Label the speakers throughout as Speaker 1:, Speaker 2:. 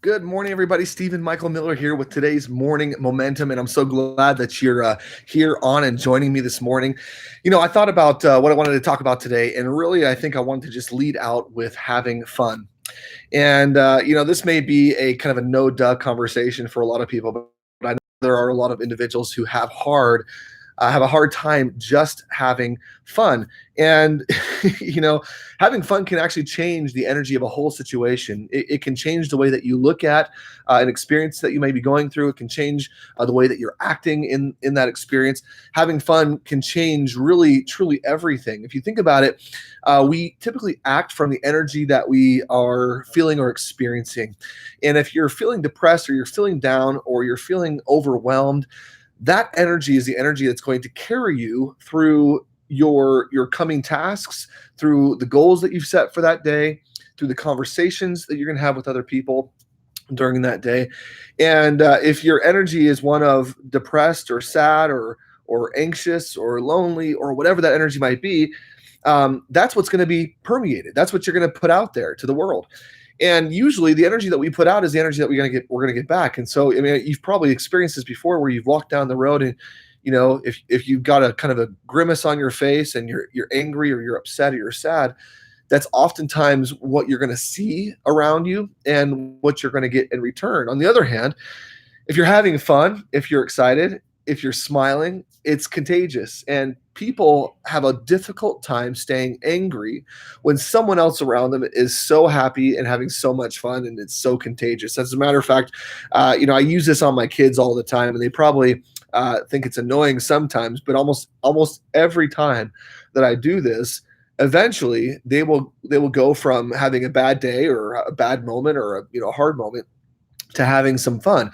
Speaker 1: Good morning, everybody. Stephen Michael Miller here with today's morning momentum, and I'm so glad that you're here on and joining me this morning. I thought about what I wanted to talk about today, and really, I think I wanted to just lead out with having fun. And this may be a kind of a no duh conversation for a lot of people, but I know there are a lot of individuals who have a hard time just having fun. And, you know, having fun can actually change the energy of a whole situation. It can change the way that you look at an experience that you may be going through. It can change the way that you're acting in that experience. Having fun can change really, truly everything. If you think about it, we typically act from the energy that we are feeling or experiencing. And if you're feeling depressed or you're feeling down or you're feeling overwhelmed, that energy is the energy that's going to carry you through your coming tasks, through the goals that you've set for that day, through the conversations that you're going to have with other people during that day. And if your energy is one of depressed or sad or anxious or lonely or whatever that energy might be, that's what's going to be permeated. That's what you're going to put out there to the world. And usually the energy that we put out is the energy that we're going to get back. And so, I mean, you've probably experienced this before where you've walked down the road and, if you've got a kind of a grimace on your face and you're angry or you're upset or you're sad, that's oftentimes what you're going to see around you and what you're going to get in return. On the other hand, if you're having fun, if you're excited, if you're smiling, it's contagious. And people have a difficult time staying angry when someone else around them is so happy and having so much fun, and it's so contagious. As a matter of fact, I use this on my kids all the time, and they probably think it's annoying sometimes, but almost every time that I do this, eventually they will go from having a bad day or a bad moment or a hard moment to having some fun.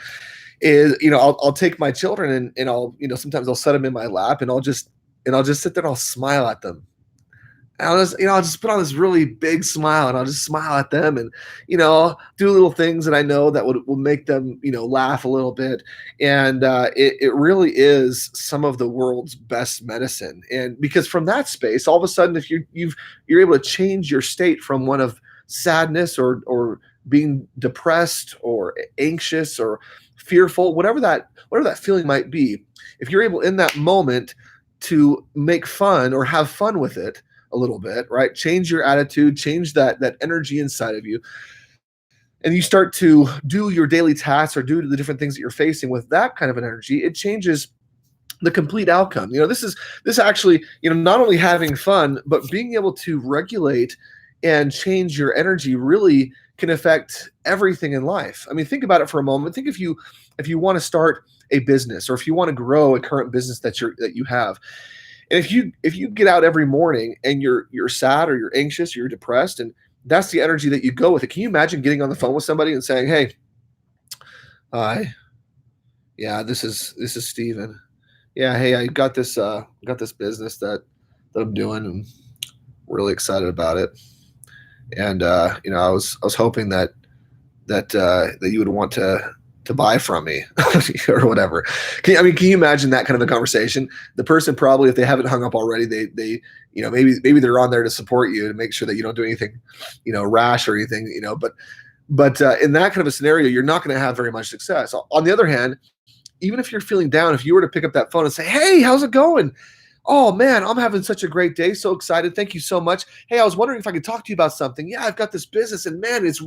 Speaker 1: I'll take my children and I'll sometimes I'll set them in my lap and I'll just sit there and I'll smile at them. And I'll just put on this really big smile and I'll just smile at them and do little things that I know that will make them laugh a little bit. And it really is some of the world's best medicine. And because from that space, all of a sudden, if you're able to change your state from one of sadness or being depressed or anxious or fearful, whatever that feeling might be, if you're able in that moment to make fun or have fun with it a little bit, right? Change your attitude, change that energy inside of you, and you start to do your daily tasks or do the different things that you're facing with that kind of an energy, it changes the complete outcome. This actually, not only having fun, but being able to regulate and change your energy really can affect everything in life. I mean, think about it for a moment. Think if you want to start a business or if you want to grow a current business that you have. And if you get out every morning and you're sad or you're anxious or you're depressed and that's the energy that you go with it. Can you imagine getting on the phone with somebody and saying, "Hey, hi, yeah, this is Steven. Yeah, hey, I got this business that I'm doing and really excited about it. And I was hoping that you would want to buy from me or whatever." Can you imagine that kind of a conversation? The person probably, if they haven't hung up already, they maybe they're on there to support you to make sure that you don't do anything rash or anything, but in that kind of a scenario, you're not going to have very much success. On the other hand, even if you're feeling down, if you were to pick up that phone and say, "Hey, how's it going? Oh man, I'm having such a great day. So excited. Thank you so much. Hey, I was wondering if I could talk to you about something. Yeah, I've got this business and man, it's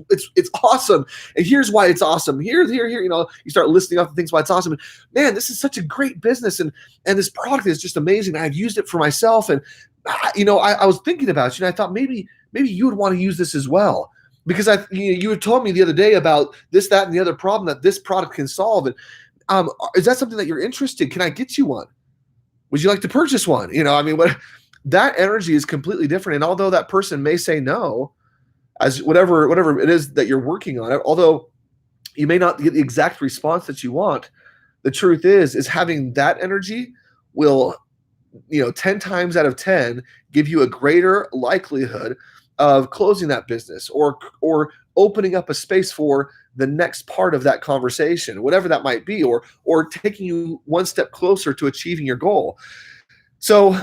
Speaker 1: awesome. And here's why it's awesome. Here. You start listing off the things why it's awesome. And man, this is such a great business and this product is just amazing. I've used it for myself. And I was thinking about you and I thought maybe you would want to use this as well. Because you had told me the other day about this, that, and the other problem that this product can solve. And is that something that you're interested? Can I get you one? Would you like to purchase one? What that energy is completely different. And although that person may say no, as whatever it is that you're working on, although you may not get the exact response that you want, the truth is having that energy will, 10 times out of 10 give you a greater likelihood of closing that business or opening up a space for the next part of that conversation, whatever that might be, or taking you one step closer to achieving your goal. So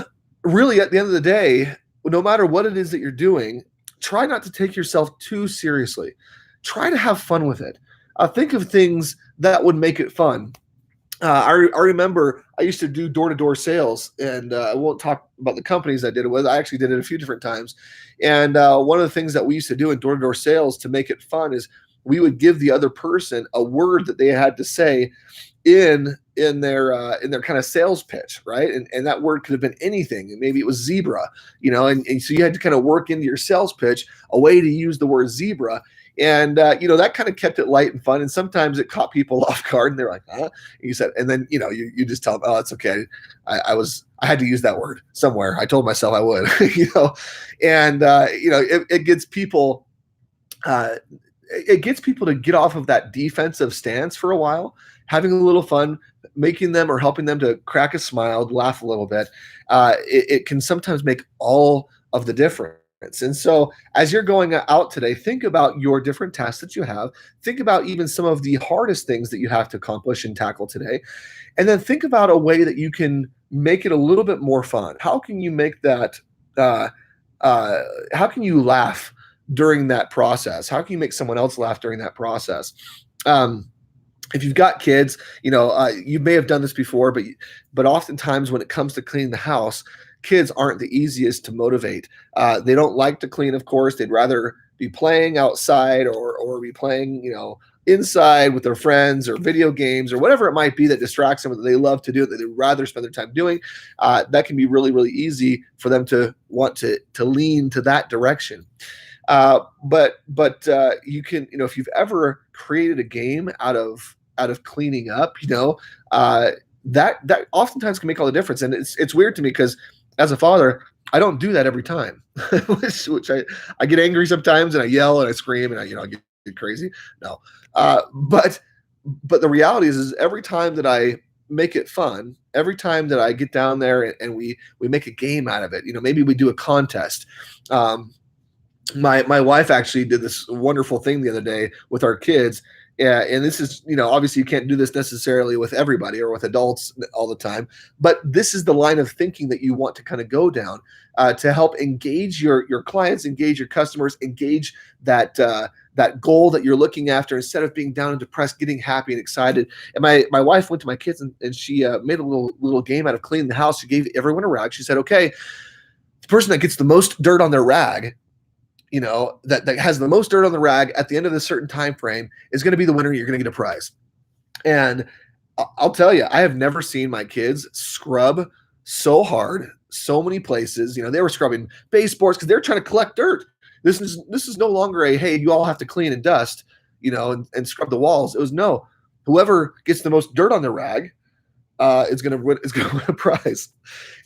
Speaker 1: really at the end of the day, no matter what it is that you're doing, try not to take yourself too seriously. Try to have fun with it. think of things that would make it fun. I remember I used to do door-to-door sales, and I won't talk about the companies I did it with. I actually did it a few different times. And one of the things that we used to do in door-to-door sales to make it fun is we would give the other person a word that they had to say in their kind of sales pitch, right? And that word could have been anything. And maybe it was zebra, and so you had to kind of work into your sales pitch a way to use the word zebra. And that kind of kept it light and fun. And sometimes it caught people off guard, and they're like, "Huh?" And you said, and then you just tell them, "Oh, it's okay. I had to use that word somewhere. I told myself I would." And it gets people. It gets people to get off of that defensive stance for a while, having a little fun, making them or helping them to crack a smile, laugh a little bit. It can sometimes make all of the difference. And so, as you're going out today, think about your different tasks that you have. Think about even some of the hardest things that you have to accomplish and tackle today. And then think about a way that you can make it a little bit more fun. How can you make that? How can you laugh during that process? How can you make someone else laugh during that process? If you've got kids, you may have done this before, but oftentimes when it comes to cleaning the house, kids aren't the easiest to motivate. They don't like to clean, of course. They'd rather be playing outside or be playing, inside with their friends or video games or whatever it might be that distracts them that they love to do, that they'd rather spend their time doing. That can be really, really easy for them to want to lean to that direction. But you can, if you've ever created a game out of cleaning up, that oftentimes can make all the difference. And it's weird to me because as a father, I don't do that every time, which I get angry sometimes and I yell and I scream and I get crazy. No, but the reality is every time that I make it fun, every time that I get down there and we make a game out of it, maybe we do a contest. My wife actually did this wonderful thing the other day with our kids. And this is, obviously you can't do this necessarily with everybody or with adults all the time, but this is the line of thinking that you want to kind of go down to help engage your clients, engage your customers, engage that goal that you're looking after instead of being down and depressed, getting happy and excited. And my wife went to my kids and she made a little game out of cleaning the house. She gave everyone a rag. She said, okay, the person that gets the most dirt on their rag, that has the most dirt on the rag at the end of this certain time frame is going to be the winner. You're going to get a prize. And I'll tell you, I have never seen my kids scrub so hard, so many places. They were scrubbing baseboards because they're trying to collect dirt. This is no longer hey, you all have to clean and dust, and scrub the walls. It was no, whoever gets the most dirt on the rag is going to win a prize.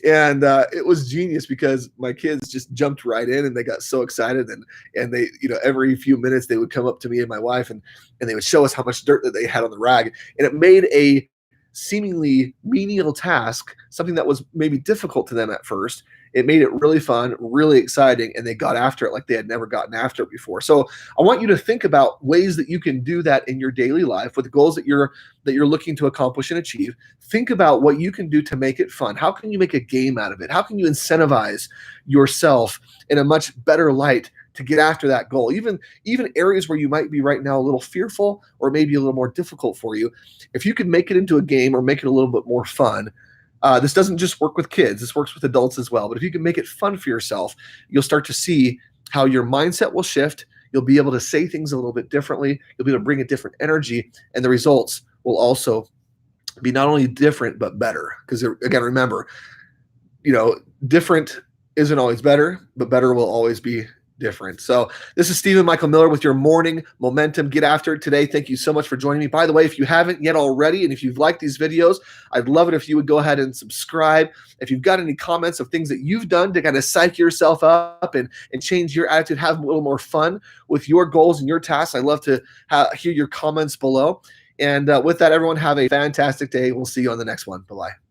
Speaker 1: And it was genius because my kids just jumped right in and they got so excited and they, every few minutes they would come up to me and my wife and they would show us how much dirt that they had on the rag. And it made a seemingly menial task, something that was maybe difficult to them at first. It made it really fun, really exciting, and they got after it like they had never gotten after it before. So I want you to think about ways that you can do that in your daily life with the goals that you're looking to accomplish and achieve. Think about what you can do to make it fun. How can you make a game out of it? How can you incentivize yourself in a much better light to get after that goal? Even areas where you might be right now a little fearful or maybe a little more difficult for you, if you could make it into a game or make it a little bit more fun. This doesn't just work with kids. This works with adults as well. But if you can make it fun for yourself, you'll start to see how your mindset will shift. You'll be able to say things a little bit differently. You'll be able to bring a different energy, and the results will also be not only different, but better. Because again, remember, different isn't always better, but better will always be different. So this is Stephen Michael Miller with your morning momentum. Get after it today. Thank you so much for joining me. By the way, if you haven't yet already, and if you've liked these videos, I'd love it if you would go ahead and subscribe. If you've got any comments of things that you've done to kind of psych yourself up and change your attitude, have a little more fun with your goals and your tasks, I'd love to hear your comments below. And with that, everyone, have a fantastic day. We'll see you on the next one. Bye-bye.